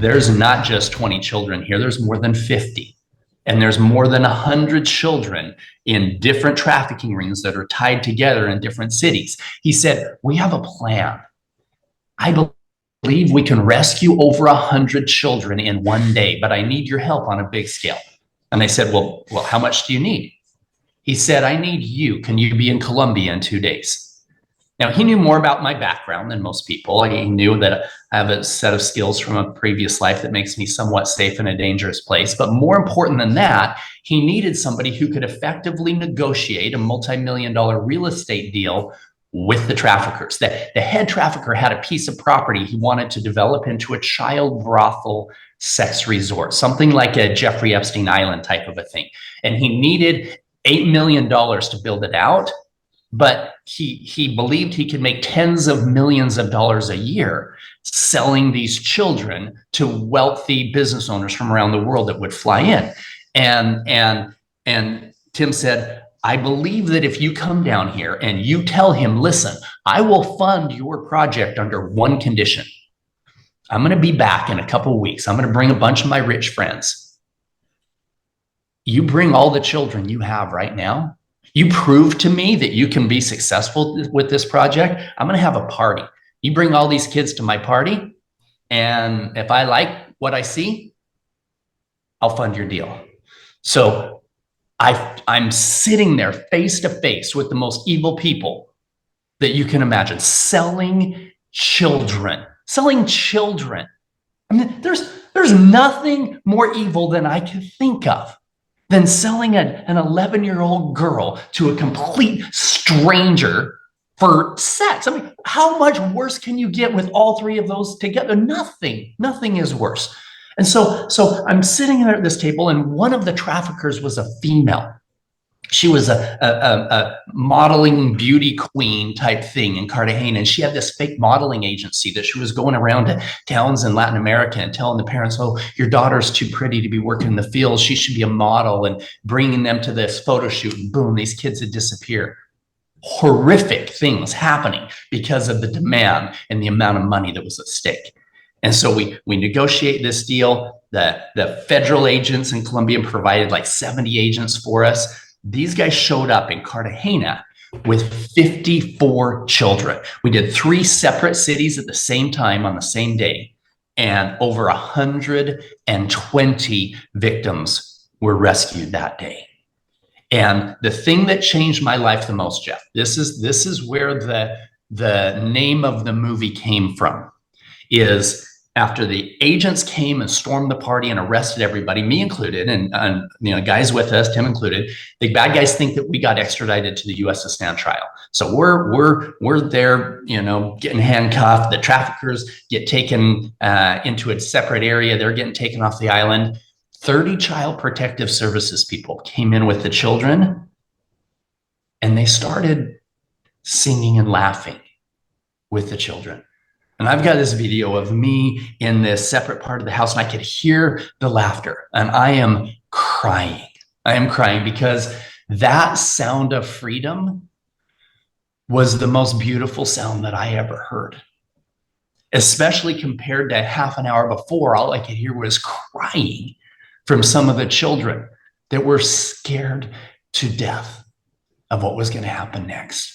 there's not just 20 children here, there's more than 50. And there's more than 100 children in different trafficking rings that are tied together in different cities. He said, we have a plan. I believe we can rescue over 100 children in one day, but I need your help on a big scale. And I said, well, how much do you need? He said, I need you. Can you be in Colombia in 2 days? Now, he knew more about my background than most people. He knew that I have a set of skills from a previous life that makes me somewhat safe in a dangerous place. But more important than that, he needed somebody who could effectively negotiate a multi-million-dollar real estate deal with the traffickers. The head trafficker had a piece of property he wanted to develop into a child brothel sex resort, something like a Jeffrey Epstein Island type of a thing. And he needed $8 million to build it out. But he believed he could make tens of millions of dollars a year selling these children to wealthy business owners from around the world that would fly in. And Tim said, I believe that if you come down here and you tell him, listen, I will fund your project under one condition. I'm going to be back in a couple of weeks. I'm going to bring a bunch of my rich friends. You bring all the children you have right now. You prove to me that you can be successful with this project. I'm going to have a party. You bring all these kids to my party, and if I like what I see, I'll fund your deal. So I'm sitting there face to face with the most evil people that you can imagine, selling children. I mean, there's nothing more evil than I can think of than selling an 11-year-old girl to a complete stranger for sex. I mean, how much worse can you get with all three of those together? Nothing is worse. And so I'm sitting there at this table, and one of the traffickers was a female. She was a modeling beauty queen type thing in Cartagena, and she had this fake modeling agency that she was going around to towns in Latin America and telling the parents, oh, your daughter's too pretty to be working in the field. She should be a model, and bringing them to this photo shoot, and boom, these kids had disappeared. Horrific things happening because of the demand and the amount of money that was at stake. And so we negotiate this deal. The federal agents in Colombia provided like 70 agents for us. These guys showed up in Cartagena with 54 children. We did 3 separate cities at the same time on the same day, and over 120 victims were rescued that day. And the thing that changed my life the most, Jeff, this is where the name of the movie came from, is after the agents came and stormed the party and arrested everybody, me included, and guys with us, Tim included, the bad guys think that we got extradited to the US to stand trial. So we're there, getting handcuffed. The traffickers get taken into a separate area. They're getting taken off the island. 30 Child Protective Services people came in with the children, and they started singing and laughing with the children. And I've got this video of me in this separate part of the house, and I could hear the laughter, and I am crying. I am crying because that sound of freedom was the most beautiful sound that I ever heard, especially compared to half an hour before. All I could hear was crying from some of the children that were scared to death of what was going to happen next.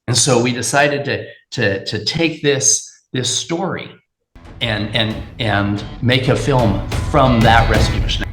And so we decided to take this story and make a film from that rescue mission.